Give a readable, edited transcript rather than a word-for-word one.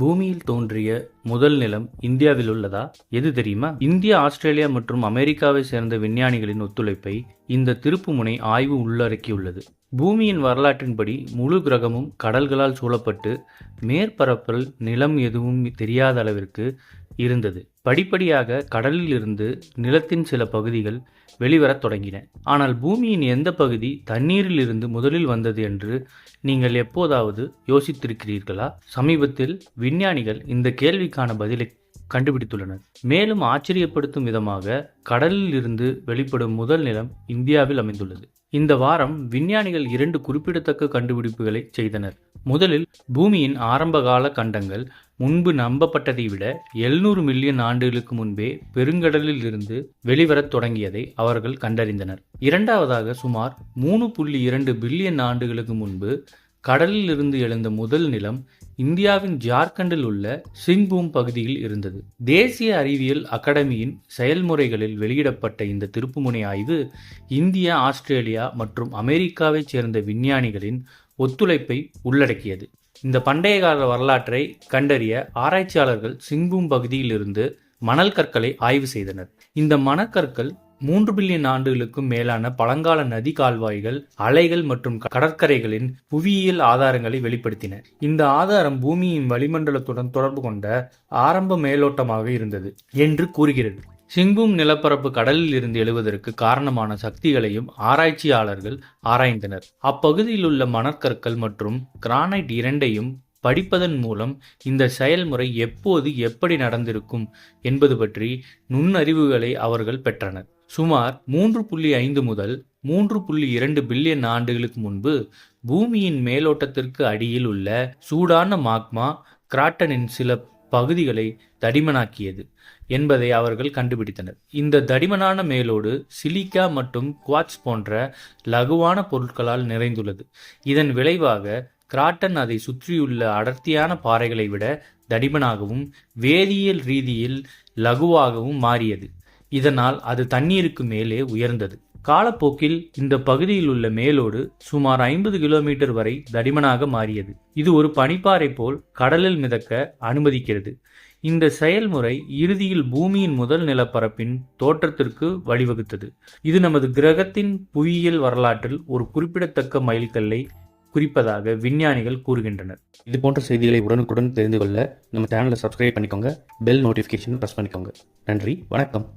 பூமியில் தோன்றிய முதல் நிலம் இந்தியாவில் உள்ளதா? எது தெரியுமா? இந்தியா, ஆஸ்திரேலியா மற்றும் அமெரிக்காவை சேர்ந்த விஞ்ஞானிகளின் ஒத்துழைப்பை இந்த திருப்புமுனை ஆய்வு உள்ளடக்கியுள்ளது. பூமியின் வரலாற்றின்படி முழு கிரகமும் கடல்களால் சூழப்பட்டு மேற்பரப்பில் நிலம் எதுவும் தெரியாத அளவிற்கு இருந்தது. படிப்படியாக கடலில் இருந்து நிலத்தின் சில பகுதிகள் வெளிவரத் தொடங்கின. ஆனால் பூமியின் எந்த பகுதி தண்ணீரில் இருந்து முதலில் வந்தது என்று நீங்கள் எப்போதாவது யோசித்திருக்கிறீர்களா? சமீபத்தில் விஞ்ஞானிகள் இந்த கேள்விக்கான பதிலை கண்டுபிடித்துள்ளனர். மேலும் ஆச்சரியப்படுத்தும் விதமாக கடலில் இருந்து வெளிப்படும் முதல் நிலம் இந்தியாவில் அமைந்துள்ளது. இந்த வாரம் விஞ்ஞானிகள் 2 குறிப்பிடத்தக்க கண்டுபிடிப்புகளை செய்தனர். முதலில், பூமியின் ஆரம்பகால கண்டங்கள் முன்பு நம்பப்பட்டதை விட 700 மில்லியன் ஆண்டுகளுக்கு முன்பே பெருங்கடலில் இருந்து வெளிவரத் தொடங்கியதை அவர்கள் கண்டறிந்தனர். இரண்டாவதாக, சுமார் 3.2 பில்லியன் ஆண்டுகளுக்கு முன்பு கடலில் இருந்து எழுந்த முதல் நிலம் இந்தியாவின் ஜார்க்கண்டில் உள்ள சிங்பூம் பகுதியில் இருந்தது. தேசிய அறிவியல் அகாடமியின் செயல்முறைகளில் வெளியிடப்பட்ட இந்த திருப்புமுனை ஆய்வு இந்தியா, ஆஸ்திரேலியா மற்றும் அமெரிக்காவைச் சேர்ந்த விஞ்ஞானிகளின் ஒத்துழைப்பை உள்ளடக்கியது. இந்த பண்டைய கால வரலாற்றை கண்டறிய ஆராய்ச்சியாளர்கள் சிங்பூம் பகுதியில் இருந்து மணல் கற்களை ஆய்வு செய்தனர். இந்த மணற்கற்கள் 3 பில்லியன் ஆண்டுகளுக்கும் மேலான பழங்கால நதி கால்வாய்கள், அலைகள் மற்றும் கடற்கரைகளின் புவியியல் ஆதாரங்களை வெளிப்படுத்தின. இந்த ஆதாரம் பூமியின் வளிமண்டலத்துடன் தொடர்பு கொண்ட ஆரம்ப மேலோட்டமாக இருந்தது என்று கூறுகிறது. சிங்பூம் நிலப்பரப்பு கடலில் இருந்து எழுவதற்கு காரணமான சக்திகளையும் ஆராய்ச்சியாளர்கள் ஆராய்ந்தனர். அப்பகுதியில் உள்ள மணற்கற்கள் மற்றும் கிரானைட் இரண்டையும் படிப்பதன் மூலம் இந்த செயல்முறை எப்போது எப்படி நடந்திருக்கும் என்பது பற்றி நுண்ணறிவுகளை அவர்கள் பெற்றனர். சுமார் 3.5 முதல் 3.2 பில்லியன் ஆண்டுகளுக்கு முன்பு பூமியின் மேலோட்டத்திற்கு அடியில் உள்ள சூடான மாக்மா கிராட்டனின் சில பகுதிகளை தடிமனாக்கியது என்பதை அவர்கள் கண்டுபிடித்தனர். இந்த தடிமனான மேலோடு சிலிக்கா மற்றும் குவார்ட்ஸ் போன்ற லகுவான பொருட்களால் நிறைந்துள்ளது. இதன் விளைவாக கிராட்டன் அதை சுற்றியுள்ள அடர்த்தியான பாறைகளை விட தடிமனாகவும் வேதியியல் ரீதியில் லகுவாகவும் மாறியது. இதனால் அது தண்ணீருக்கு மேலே உயர்ந்தது. காலப்போக்கில் இந்த பகுதியில் உள்ள மேலோடு சுமார் 50 கிலோமீட்டர் வரை தடிமனாக மாறியது. இது ஒரு பனிப்பாறை போல் கடலில் மிதக்க அனுமதிக்கிறது. இந்த செயல்முறை இறுதியில் பூமியின் முதல் நிலப்பரப்பின் தோற்றத்திற்கு வழிவகுத்தது. இது நமது கிரகத்தின் புவியியல் வரலாற்றில் ஒரு குறிப்பிடத்தக்க மைல்கல்லை குறிப்பதாக விஞ்ஞானிகள் கூறுகின்றனர். இது போன்ற செய்திகளை உடனுக்குடன் தெரிந்து கொள்ள நம்ம சேனலை சப்ஸ்கிரைப் பண்ணிக்கோங்க. பெல் நோட்டிஃபிகேஷன் ப்ரெஸ் பண்ணிக்கோங்க. நன்றி, வணக்கம்.